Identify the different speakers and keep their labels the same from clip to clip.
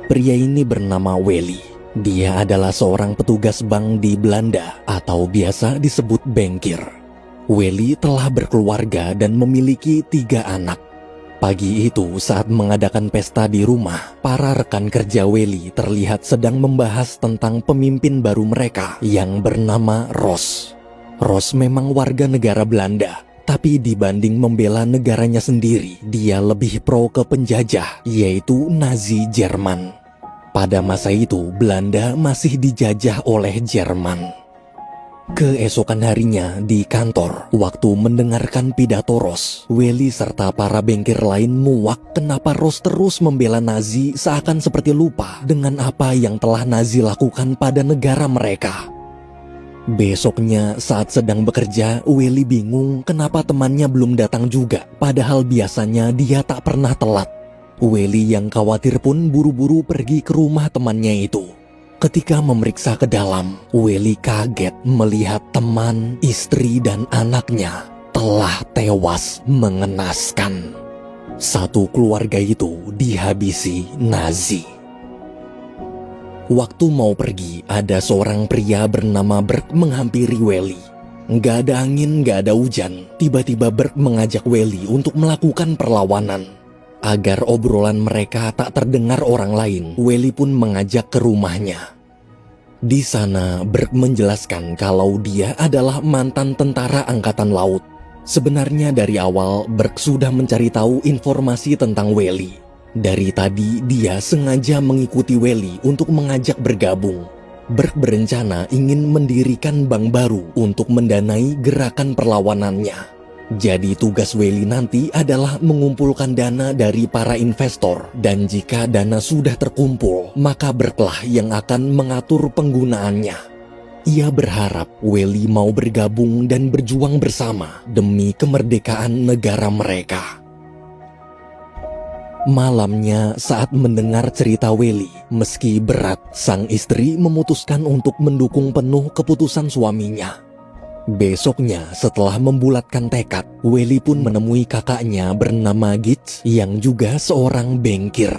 Speaker 1: Pria ini bernama Welly. Dia adalah seorang petugas bank di Belanda atau biasa disebut bankir. Welly telah berkeluarga dan memiliki 3 anak. Pagi itu saat mengadakan pesta di rumah, para rekan kerja Welly terlihat sedang membahas tentang pemimpin baru mereka yang bernama Ros. Ros memang warga negara Belanda, tapi dibanding membela negaranya sendiri, dia lebih pro ke penjajah, yaitu Nazi Jerman. Pada masa itu, Belanda masih dijajah oleh Jerman. Keesokan harinya di kantor, waktu mendengarkan pidato Ros, Welly serta para bankir lain muak kenapa Ros terus membela Nazi seakan seperti lupa dengan apa yang telah Nazi lakukan pada negara mereka. Besoknya saat sedang bekerja, Welly bingung kenapa temannya belum datang juga, padahal biasanya dia tak pernah telat. Welly yang khawatir pun buru-buru pergi ke rumah temannya itu. Ketika memeriksa ke dalam, Welly kaget melihat teman, istri, dan anaknya telah tewas mengenaskan. Satu keluarga itu dihabisi Nazi. Waktu mau pergi, ada seorang pria bernama Berg menghampiri Welly. Nggak ada angin, nggak ada hujan. Tiba-tiba Berg mengajak Welly untuk melakukan perlawanan. Agar obrolan mereka tak terdengar orang lain, Welly pun mengajak ke rumahnya. Di sana, Berg menjelaskan kalau dia adalah mantan tentara angkatan laut. Sebenarnya dari awal, Berg sudah mencari tahu informasi tentang Welly. Dari tadi, dia sengaja mengikuti Welly untuk mengajak bergabung. Berg berencana ingin mendirikan bank baru untuk mendanai gerakan perlawanannya. Jadi tugas Welly nanti adalah mengumpulkan dana dari para investor, dan jika dana sudah terkumpul, maka Berglah yang akan mengatur penggunaannya. Ia berharap Welly mau bergabung dan berjuang bersama demi kemerdekaan negara mereka. Malamnya saat mendengar cerita Welly, meski berat, sang istri memutuskan untuk mendukung penuh keputusan suaminya. Besoknya, setelah membulatkan tekad, Welly pun menemui kakaknya bernama Gits yang juga seorang bankir.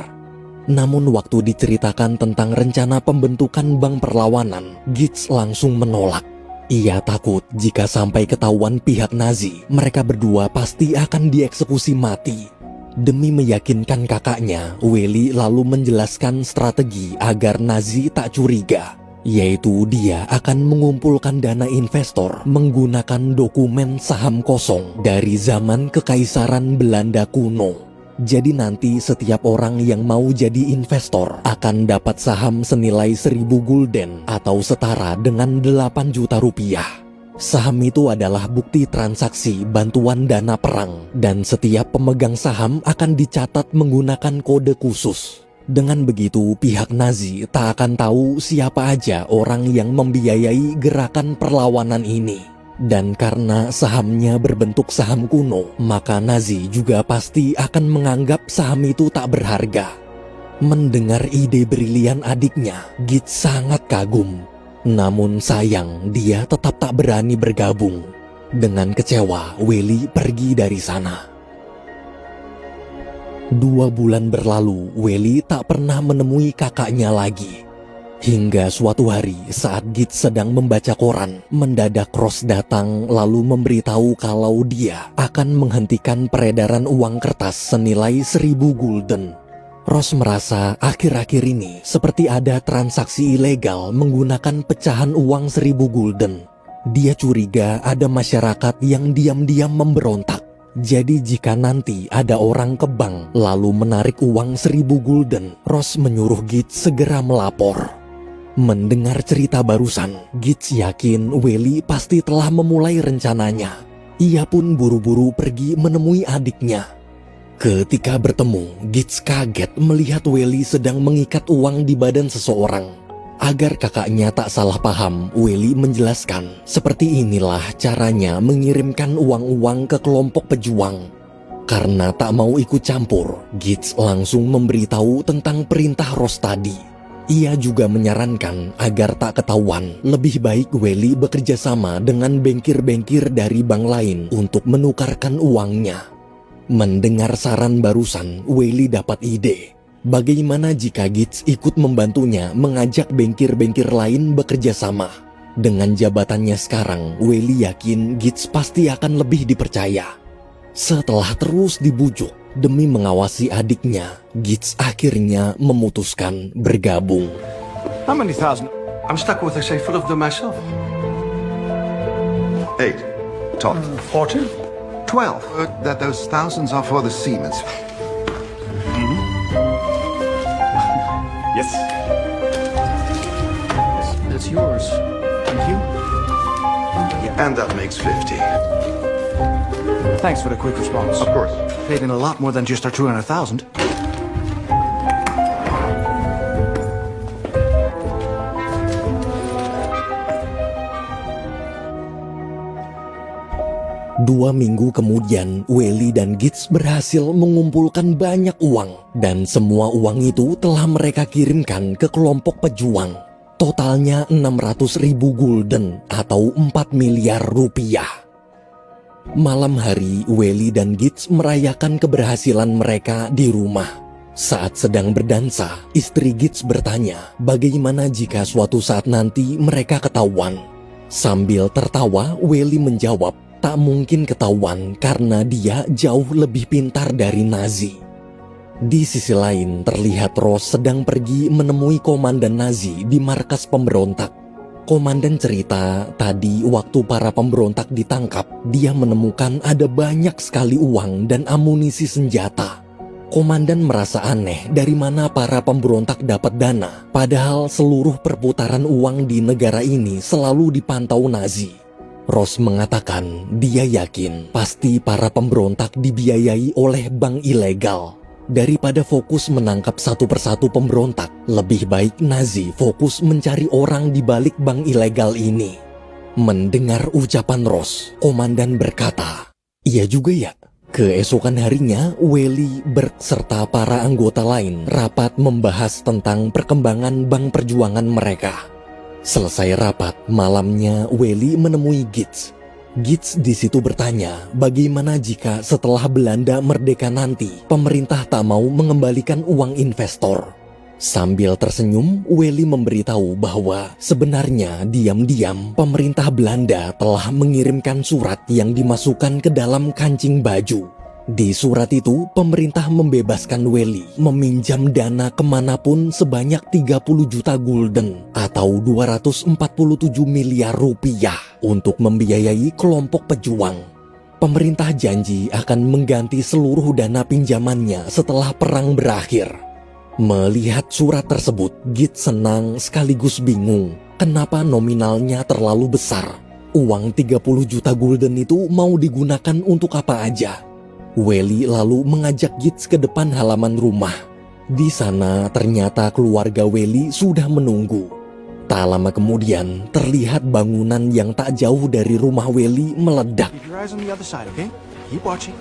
Speaker 1: Namun waktu diceritakan tentang rencana pembentukan bank perlawanan, Gits langsung menolak. Ia takut jika sampai ketahuan pihak Nazi, mereka berdua pasti akan dieksekusi mati. Demi meyakinkan kakaknya, Welly lalu menjelaskan strategi agar Nazi tak curiga, yaitu dia akan mengumpulkan dana investor menggunakan dokumen saham kosong dari zaman Kekaisaran Belanda kuno. Jadi nanti setiap orang yang mau jadi investor akan dapat saham senilai 1.000 gulden atau setara dengan 8 juta rupiah. Saham itu adalah bukti transaksi bantuan dana perang, dan setiap pemegang saham akan dicatat menggunakan kode khusus. Dengan begitu, pihak Nazi tak akan tahu siapa aja orang yang membiayai gerakan perlawanan ini. Dan karena sahamnya berbentuk saham kuno, maka Nazi juga pasti akan menganggap saham itu tak berharga. Mendengar ide brilian adiknya, Gits sangat kagum. Namun sayang, dia tetap tak berani bergabung. Dengan kecewa, Welly pergi dari sana. 2 bulan berlalu, Welly tak pernah menemui kakaknya lagi. Hingga suatu hari saat Gits sedang membaca koran, mendadak Ros datang lalu memberitahu kalau dia akan menghentikan peredaran uang kertas senilai 1.000 gulden. Ros merasa akhir-akhir ini seperti ada transaksi ilegal menggunakan pecahan uang 1.000 gulden. Dia curiga ada masyarakat yang diam-diam memberontak. Jadi jika nanti ada orang ke bank lalu menarik uang 1.000 gulden, Ros menyuruh Gits segera melapor. Mendengar cerita barusan, Gits yakin Welly pasti telah memulai rencananya. Ia pun buru-buru pergi menemui adiknya. Ketika bertemu, Gits kaget melihat Welly sedang mengikat uang di badan seseorang. Agar kakaknya tak salah paham, Welly menjelaskan seperti inilah caranya mengirimkan uang-uang ke kelompok pejuang. Karena tak mau ikut campur, Gits langsung memberitahu tentang perintah Ros tadi. Ia juga menyarankan agar tak ketahuan, lebih baik Welly bekerja sama dengan bankir-bankir dari bank lain untuk menukarkan uangnya. Mendengar saran barusan, Welly dapat ide. Bagaimana jika Gitz ikut membantunya mengajak bengkir-bengkir lain bekerja sama? Dengan jabatannya sekarang, Welly yakin Gitz pasti akan lebih dipercaya. Setelah terus dibujuk demi mengawasi adiknya, Gitz akhirnya memutuskan bergabung.
Speaker 2: How many thousand? I'm stuck with a safe full of them myself.
Speaker 3: 8. Top.
Speaker 2: 40?
Speaker 3: 12. That those thousands are for the Siemens.
Speaker 2: Yes. That's yours. Thank you.
Speaker 3: And that makes 50.
Speaker 2: Thanks for the quick response.
Speaker 3: Of course.
Speaker 2: Paid in a lot more than just our 200,000.
Speaker 1: Dua minggu kemudian, Welly dan Gitz berhasil mengumpulkan banyak uang. Dan semua uang itu telah mereka kirimkan ke kelompok pejuang. Totalnya 600.000 gulden atau 4 miliar rupiah. Malam hari, Welly dan Gitz merayakan keberhasilan mereka di rumah. Saat sedang berdansa, istri Gitz bertanya bagaimana jika suatu saat nanti mereka ketahuan. Sambil tertawa, Welly menjawab, tak mungkin ketahuan karena dia jauh lebih pintar dari Nazi. Di sisi lain, terlihat Ross sedang pergi menemui komandan Nazi di markas pemberontak. Komandan cerita, tadi waktu para pemberontak ditangkap, dia menemukan ada banyak sekali uang dan amunisi senjata. Komandan merasa aneh dari mana para pemberontak dapat dana, padahal seluruh perputaran uang di negara ini selalu dipantau Nazi. Ross mengatakan dia yakin pasti para pemberontak dibiayai oleh bank ilegal. Daripada fokus menangkap satu persatu pemberontak, lebih baik Nazi fokus mencari orang di balik bank ilegal ini. Mendengar ucapan Ross, komandan berkata, "Iya juga ya." Keesokan harinya, Welly, Bert, serta para anggota lain rapat membahas tentang perkembangan bank perjuangan mereka. Selesai rapat, malamnya Welly menemui Gitz. Gitz di situ bertanya, bagaimana jika setelah Belanda merdeka nanti, pemerintah tak mau mengembalikan uang investor. Sambil tersenyum, Welly memberitahu bahwa sebenarnya diam-diam pemerintah Belanda telah mengirimkan surat yang dimasukkan ke dalam kancing baju. Di surat itu, pemerintah membebaskan Welly meminjam dana kemanapun sebanyak 30 juta gulden atau 247 miliar rupiah untuk membiayai kelompok pejuang. Pemerintah janji akan mengganti seluruh dana pinjamannya setelah perang berakhir. Melihat surat tersebut, Gitz senang sekaligus bingung. Kenapa nominalnya terlalu besar? Uang 30 juta gulden itu mau digunakan untuk apa aja? Welly lalu mengajak Gitz ke depan halaman rumah. Di sana ternyata keluarga Welly sudah menunggu. Tak lama kemudian terlihat bangunan yang tak jauh dari rumah Welly meledak.
Speaker 2: Keep your eyes on the other side, okay? Keep watching.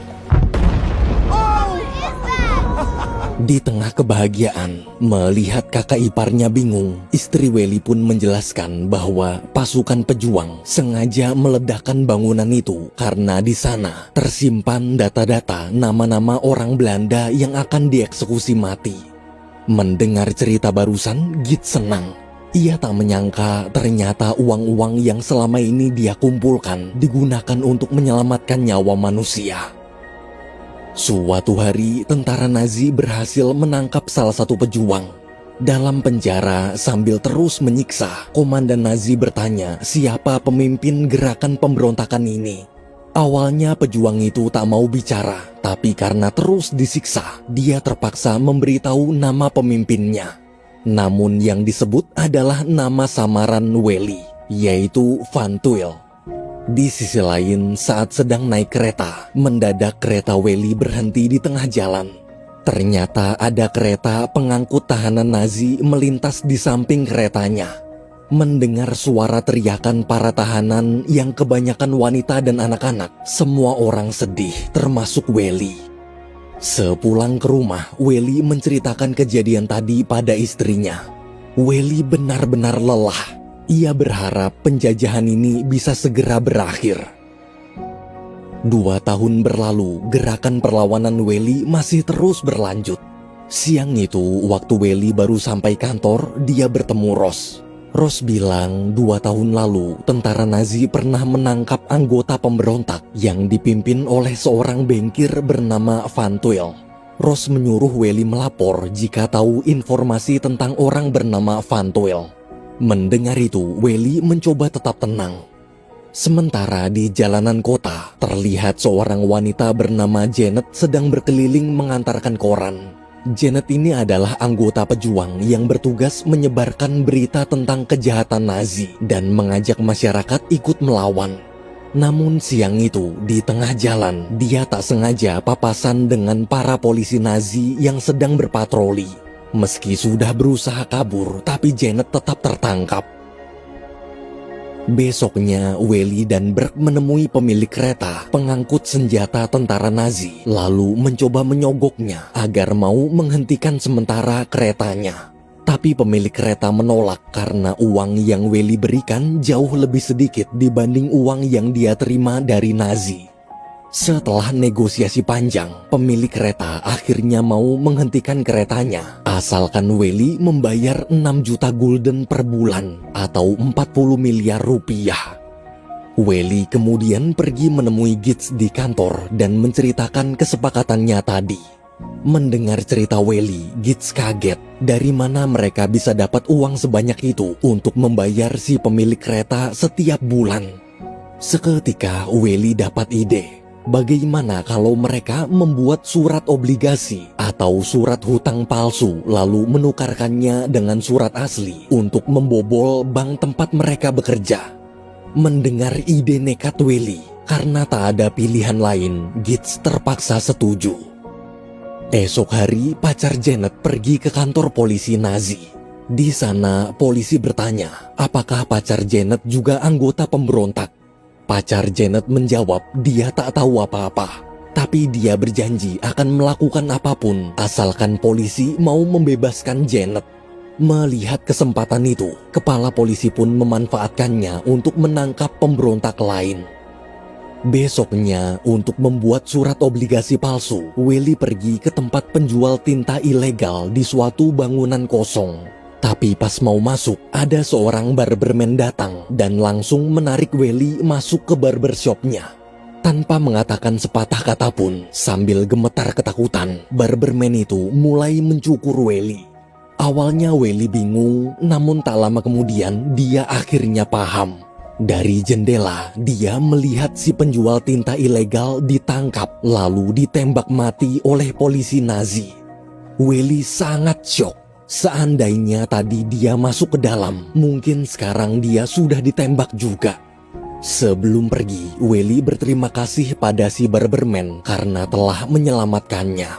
Speaker 1: Di tengah kebahagiaan, melihat kakak iparnya bingung, istri Welly pun menjelaskan bahwa pasukan pejuang sengaja meledakkan bangunan itu karena di sana tersimpan data-data nama-nama orang Belanda yang akan dieksekusi mati. Mendengar cerita barusan, Gitz senang. Ia tak menyangka ternyata uang-uang yang selama ini dia kumpulkan digunakan untuk menyelamatkan nyawa manusia. Suatu hari, tentara Nazi berhasil menangkap salah satu pejuang. Dalam penjara, sambil terus menyiksa, komandan Nazi bertanya siapa pemimpin gerakan pemberontakan ini. Awalnya pejuang itu tak mau bicara, tapi karena terus disiksa, dia terpaksa memberitahu nama pemimpinnya. Namun yang disebut adalah nama samaran Welly, yaitu Van Tuyl. Di sisi lain, saat sedang naik kereta, mendadak kereta Welly berhenti di tengah jalan. Ternyata ada kereta pengangkut tahanan Nazi melintas di samping keretanya. Mendengar suara teriakan para tahanan yang kebanyakan wanita dan anak-anak, semua orang sedih, termasuk Welly. Sepulang ke rumah, Welly menceritakan kejadian tadi pada istrinya. Welly benar-benar lelah. Ia berharap penjajahan ini bisa segera berakhir. 2 tahun berlalu, gerakan perlawanan Welly masih terus berlanjut. Siang itu, waktu Welly baru sampai kantor, dia bertemu Ross. Ross bilang 2 tahun lalu tentara Nazi pernah menangkap anggota pemberontak yang dipimpin oleh seorang bankir bernama Van Tuyl. Ross menyuruh Welly melapor jika tahu informasi tentang orang bernama Van Tuyl. Mendengar itu, Welly mencoba tetap tenang. Sementara di jalanan kota, terlihat seorang wanita bernama Janet sedang berkeliling mengantarkan koran. Janet ini adalah anggota pejuang yang bertugas menyebarkan berita tentang kejahatan Nazi dan mengajak masyarakat ikut melawan. Namun siang itu, di tengah jalan, dia tak sengaja papasan dengan para polisi Nazi yang sedang berpatroli. Meski sudah berusaha kabur, tapi Janet tetap tertangkap. Besoknya, Welly dan Burke menemui pemilik kereta pengangkut senjata tentara Nazi, lalu mencoba menyogoknya agar mau menghentikan sementara keretanya. Tapi pemilik kereta menolak karena uang yang Welly berikan jauh lebih sedikit dibanding uang yang dia terima dari Nazi. Setelah negosiasi panjang, pemilik kereta akhirnya mau menghentikan keretanya asalkan Welly membayar 6 juta gulden per bulan atau 40 miliar rupiah. Welly kemudian pergi menemui Gitz di kantor dan menceritakan kesepakatannya tadi. Mendengar cerita Welly, Gitz kaget dari mana mereka bisa dapat uang sebanyak itu untuk membayar si pemilik kereta setiap bulan. Seketika Welly dapat ide. Bagaimana kalau mereka membuat surat obligasi atau surat hutang palsu lalu menukarkannya dengan surat asli untuk membobol bank tempat mereka bekerja? Mendengar ide nekat Welly, karena tak ada pilihan lain, Gitz terpaksa setuju. Esok hari, pacar Janet pergi ke kantor polisi Nazi. Di sana, polisi bertanya, apakah pacar Janet juga anggota pemberontak? Pacar Janet menjawab dia tak tahu apa-apa, tapi dia berjanji akan melakukan apapun asalkan polisi mau membebaskan Janet. Melihat kesempatan itu, kepala polisi pun memanfaatkannya untuk menangkap pemberontak lain. Besoknya, untuk membuat surat obligasi palsu, Welly pergi ke tempat penjual tinta ilegal di suatu bangunan kosong. Tapi pas mau masuk, ada seorang barberman datang dan langsung menarik Welly masuk ke barbershopnya. Tanpa mengatakan sepatah kata pun, sambil gemetar ketakutan, barberman itu mulai mencukur Welly. Awalnya Welly bingung, namun tak lama kemudian dia akhirnya paham. Dari jendela, dia melihat si penjual tinta ilegal ditangkap lalu ditembak mati oleh polisi Nazi. Welly sangat syok. Seandainya tadi dia masuk ke dalam, mungkin sekarang dia sudah ditembak juga. Sebelum pergi, Welly berterima kasih pada si barberman karena telah menyelamatkannya.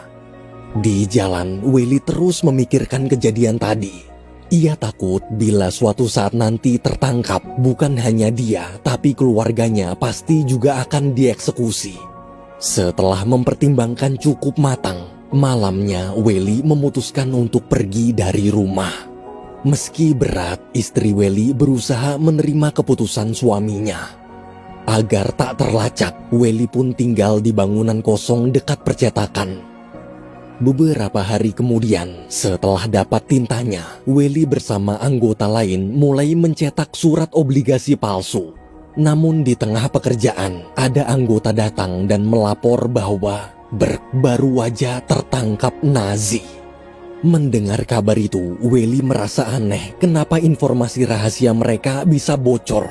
Speaker 1: Di jalan, Welly terus memikirkan kejadian tadi. Ia takut bila suatu saat nanti tertangkap, bukan hanya dia, tapi keluarganya pasti juga akan dieksekusi. Setelah mempertimbangkan cukup matang, malamnya Welly memutuskan untuk pergi dari rumah. Meski berat, istri Welly berusaha menerima keputusan suaminya. Agar tak terlacak, Welly pun tinggal di bangunan kosong dekat percetakan. Beberapa hari kemudian, setelah dapat tintanya, Welly bersama anggota lain mulai mencetak surat obligasi palsu. Namun di tengah pekerjaan, ada anggota datang dan melapor bahwa Burke baru aja tertangkap Nazi. Mendengar kabar itu, Welly merasa aneh kenapa informasi rahasia mereka bisa bocor.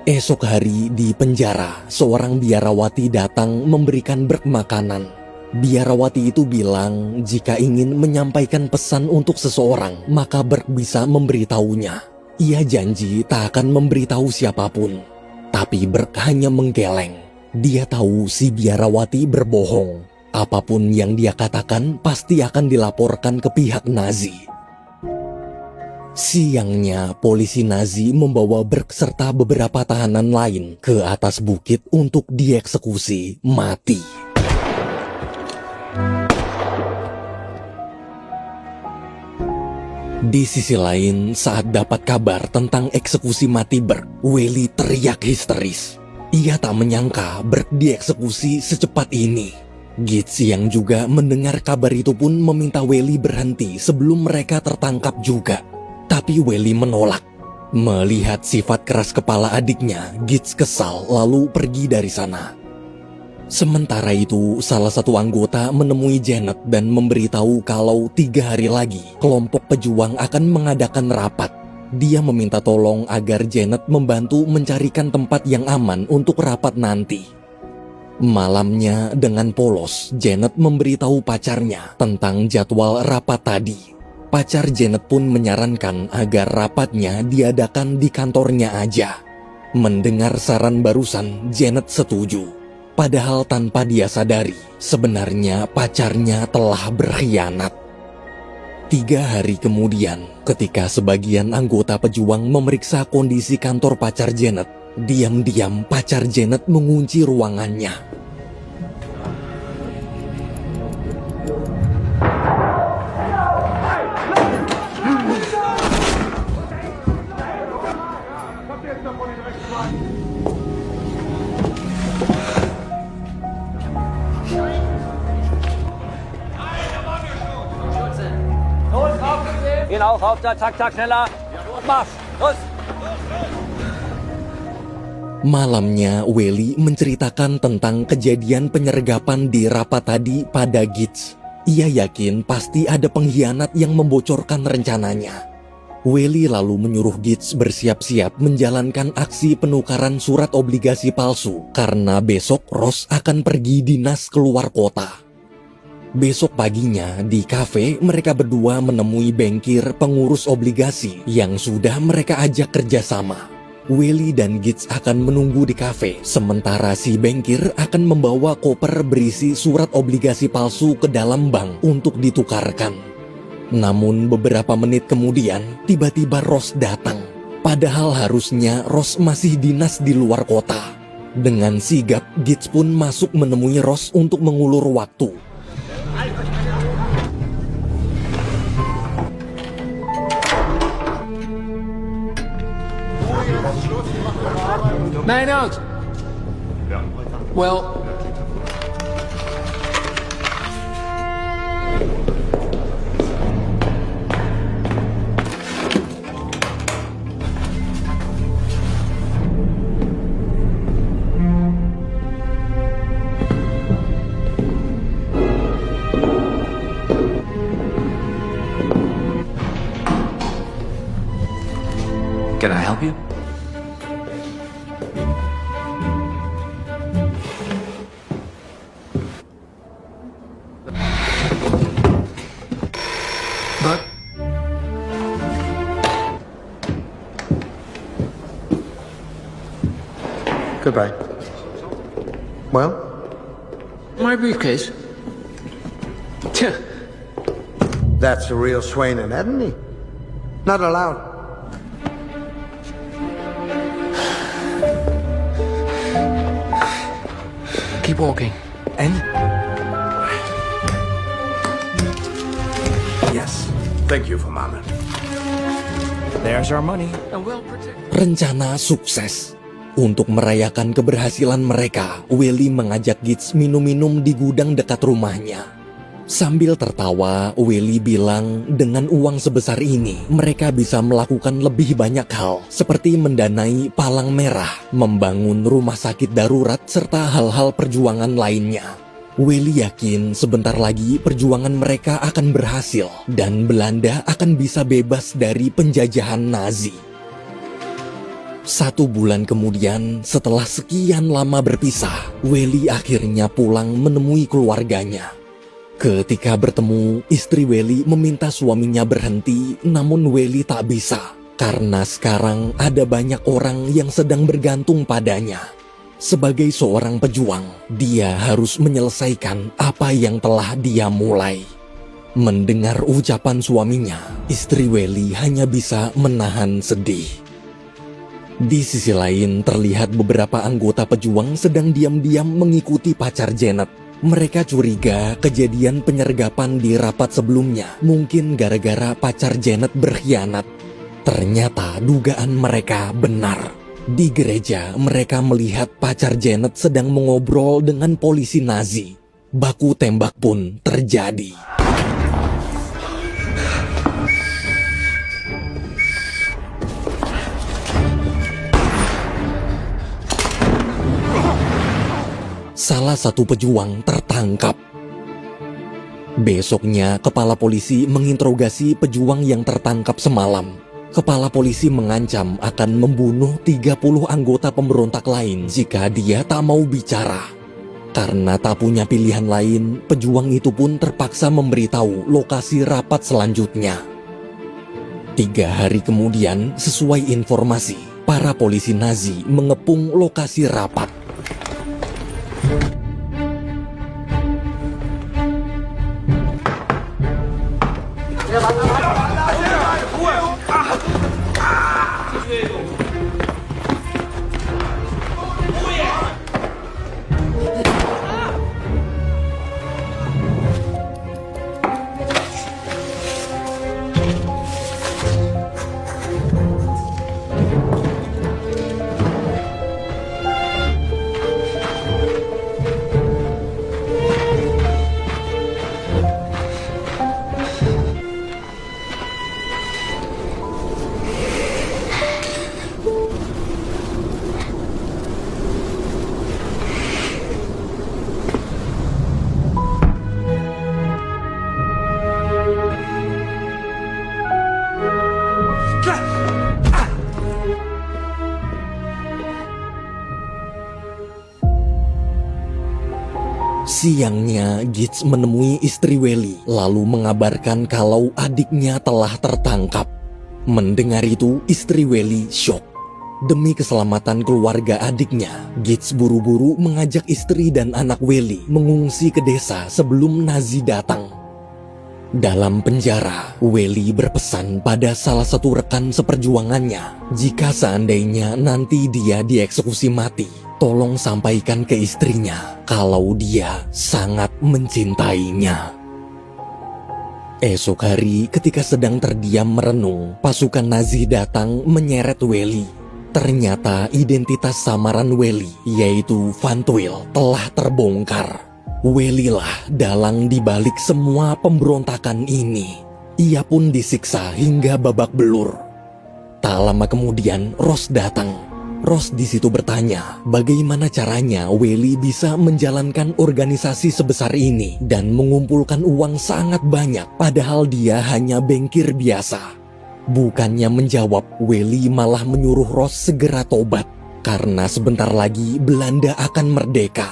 Speaker 1: Esok hari di penjara, seorang biarawati datang memberikan Burke makanan. Biarawati itu bilang jika ingin menyampaikan pesan untuk seseorang, maka Burke bisa memberitahunya. Ia janji tak akan memberitahu siapapun. Tapi Burke hanya menggeleng. Dia tahu si biarawati berbohong. Apapun yang dia katakan pasti akan dilaporkan ke pihak Nazi. Siangnya, polisi Nazi membawa Burke serta beberapa tahanan lain ke atas bukit untuk dieksekusi mati. Di sisi lain, saat dapat kabar tentang eksekusi mati Burke, Welly teriak histeris. Ia tak menyangka Burke dieksekusi secepat ini. Gitz yang juga mendengar kabar itu pun meminta Welly berhenti sebelum mereka tertangkap juga. Tapi Welly menolak. Melihat sifat keras kepala adiknya, Gitz kesal lalu pergi dari sana. Sementara itu, salah satu anggota menemui Janet dan memberitahu kalau 3 hari lagi kelompok pejuang akan mengadakan rapat. Dia meminta tolong agar Janet membantu mencarikan tempat yang aman untuk rapat nanti. Malamnya dengan polos, Janet memberitahu pacarnya tentang jadwal rapat tadi. Pacar Janet pun menyarankan agar rapatnya diadakan di kantornya aja. Mendengar saran barusan, Janet setuju. Padahal tanpa dia sadari, sebenarnya pacarnya telah berkhianat. 3 hari kemudian, ketika sebagian anggota pejuang memeriksa kondisi kantor pacar Janet, diam-diam pacar Janet mengunci ruangannya.
Speaker 4: Gehen auch auf, zack, zack, schneller. Marsch, los!
Speaker 1: Malamnya, Welly menceritakan tentang kejadian penyergapan di rapat tadi pada Gitz. Ia yakin pasti ada pengkhianat yang membocorkan rencananya. Welly lalu menyuruh Gitz bersiap-siap menjalankan aksi penukaran surat obligasi palsu karena besok Ross akan pergi dinas keluar kota. Besok paginya di kafe mereka berdua menemui bankir pengurus obligasi yang sudah mereka ajak kerjasama. Welly dan Gitz akan menunggu di kafe, sementara si bankir akan membawa koper berisi surat obligasi palsu ke dalam bank untuk ditukarkan. Namun beberapa menit kemudian, tiba-tiba Ross datang. Padahal harusnya Ross masih dinas di luar kota. Dengan sigap, Gitz pun masuk menemui Ross untuk mengulur waktu.
Speaker 5: Nein, out. Well,
Speaker 2: Can I help you?
Speaker 5: but
Speaker 2: Goodbye. Well?
Speaker 5: my briefcase. Tch,
Speaker 6: That's a real Swain and Edney. Not allowed.
Speaker 5: keep walking.
Speaker 2: And? Yes.
Speaker 6: Thank you for Mama.
Speaker 2: There's our money.
Speaker 5: And well protected.
Speaker 1: Rencana sukses. Untuk merayakan keberhasilan mereka, Welly mengajak Gitz minum-minum di gudang dekat rumahnya. Sambil tertawa, Welly bilang dengan uang sebesar ini, mereka bisa melakukan lebih banyak hal, seperti mendanai Palang Merah, membangun rumah sakit darurat, serta hal-hal perjuangan lainnya. Welly yakin sebentar lagi perjuangan mereka akan berhasil, dan Belanda akan bisa bebas dari penjajahan Nazi. 1 bulan kemudian, setelah sekian lama berpisah, Welly akhirnya pulang menemui keluarganya. Ketika bertemu, istri Welly meminta suaminya berhenti, namun Welly tak bisa. Karena sekarang ada banyak orang yang sedang bergantung padanya. Sebagai seorang pejuang, dia harus menyelesaikan apa yang telah dia mulai. Mendengar ucapan suaminya, istri Welly hanya bisa menahan sedih. Di sisi lain, terlihat beberapa anggota pejuang sedang diam-diam mengikuti pacar Janet. Mereka curiga kejadian penyergapan di rapat sebelumnya mungkin gara-gara pacar Janet berkhianat. Ternyata dugaan mereka benar. Di gereja, mereka melihat pacar Janet sedang mengobrol dengan polisi Nazi. baku tembak pun terjadi. Salah satu pejuang tertangkap. Besoknya, kepala polisi menginterogasi pejuang yang tertangkap semalam. Kepala polisi mengancam akan membunuh 30 anggota pemberontak lain jika dia tak mau bicara. Karena tak punya pilihan lain, pejuang itu pun terpaksa memberitahu lokasi rapat selanjutnya. 3 hari kemudian, sesuai informasi, para polisi Nazi mengepung lokasi rapat. Siangnya, Gitz menemui istri Welly, lalu mengabarkan kalau adiknya telah tertangkap. Mendengar itu, istri Welly syok. Demi keselamatan keluarga adiknya, Gitz buru-buru mengajak istri dan anak Welly mengungsi ke desa sebelum Nazi datang. Dalam penjara, Welly berpesan pada salah satu rekan seperjuangannya, jika seandainya nanti dia dieksekusi mati, tolong sampaikan ke istrinya kalau dia sangat mencintainya. Esok hari, ketika sedang terdiam merenung, pasukan Nazi datang menyeret Welly. Ternyata identitas samaran Welly, yaitu Van Tuyl, telah terbongkar. Welly lah dalang dibalik semua pemberontakan ini. Ia pun disiksa hingga babak belur. Tak lama kemudian, Ross datang. Ross di situ bertanya, bagaimana caranya Welly bisa menjalankan organisasi sebesar ini dan mengumpulkan uang sangat banyak, padahal dia hanya bankir biasa. Bukannya menjawab, Welly malah menyuruh Ross segera tobat, karena sebentar lagi Belanda akan merdeka.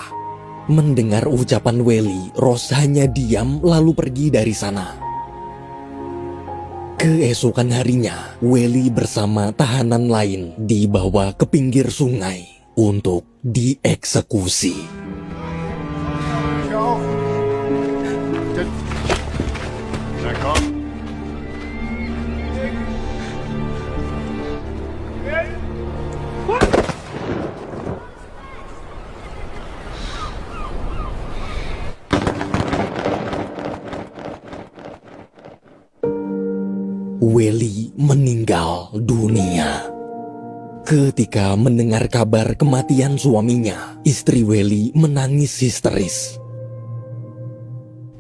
Speaker 1: Mendengar ucapan Welly, Ross hanya diam lalu pergi dari sana. Keesokan harinya, Welly bersama tahanan lain dibawa ke pinggir sungai untuk dieksekusi. Welly meninggal dunia. Ketika mendengar kabar kematian suaminya, istri Welly menangis histeris.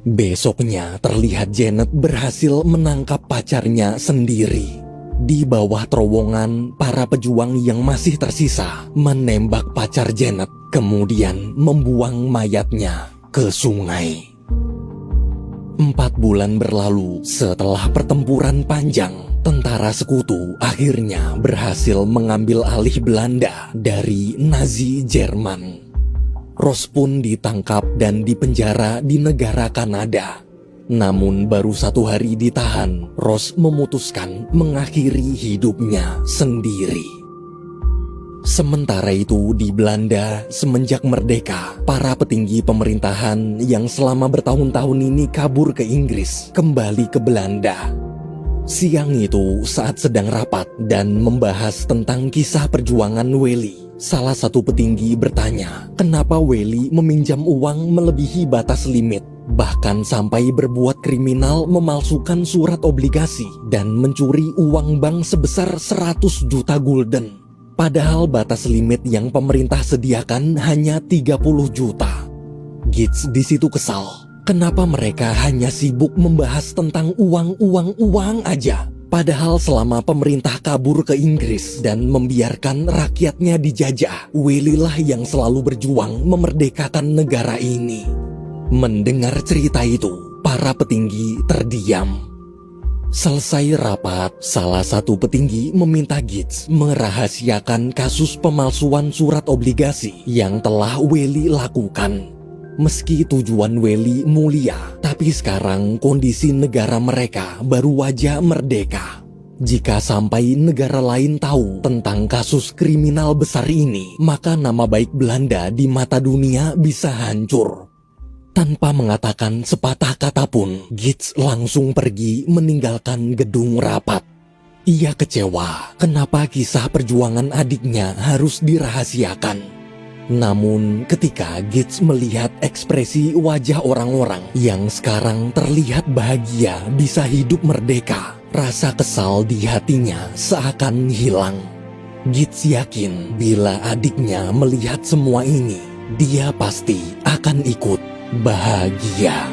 Speaker 1: Besoknya terlihat Janet berhasil menangkap pacarnya sendiri. Di bawah terowongan, para pejuang yang masih tersisa menembak pacar Janet, kemudian membuang mayatnya ke sungai. 4 bulan berlalu setelah pertempuran panjang, tentara sekutu akhirnya berhasil mengambil alih Belanda dari Nazi Jerman. Ross pun ditangkap dan dipenjara di negara Kanada. Namun baru 1 hari ditahan, Ross memutuskan mengakhiri hidupnya sendiri. Sementara itu di Belanda, semenjak merdeka, para petinggi pemerintahan yang selama bertahun-tahun ini kabur ke Inggris kembali ke Belanda. Siang itu, saat sedang rapat dan membahas tentang kisah perjuangan Welly, salah satu petinggi bertanya, kenapa Welly meminjam uang melebihi batas limit, bahkan sampai berbuat kriminal memalsukan surat obligasi dan mencuri uang bank sebesar 100 juta gulden. Padahal batas limit yang pemerintah sediakan hanya 30 juta. Gitz di situ kesal. Kenapa mereka hanya sibuk membahas tentang uang aja? Padahal selama pemerintah kabur ke Inggris dan membiarkan rakyatnya dijajah, Welly lah yang selalu berjuang memerdekakan negara ini. Mendengar cerita itu, para petinggi terdiam. Selesai rapat, salah satu petinggi meminta Gitz merahasiakan kasus pemalsuan surat obligasi yang telah Welly lakukan. Meski tujuan Welly mulia, tapi sekarang kondisi negara mereka baru aja merdeka. Jika sampai negara lain tahu tentang kasus kriminal besar ini, maka nama baik Belanda di mata dunia bisa hancur. Tanpa mengatakan sepatah kata pun, Gitz langsung pergi meninggalkan gedung rapat. Ia kecewa kenapa kisah perjuangan adiknya harus dirahasiakan. Namun ketika Gitz melihat ekspresi wajah orang-orang yang sekarang terlihat bahagia bisa hidup merdeka, rasa kesal di hatinya seakan hilang. Gitz yakin bila adiknya melihat semua ini, dia pasti akan ikut bahagia.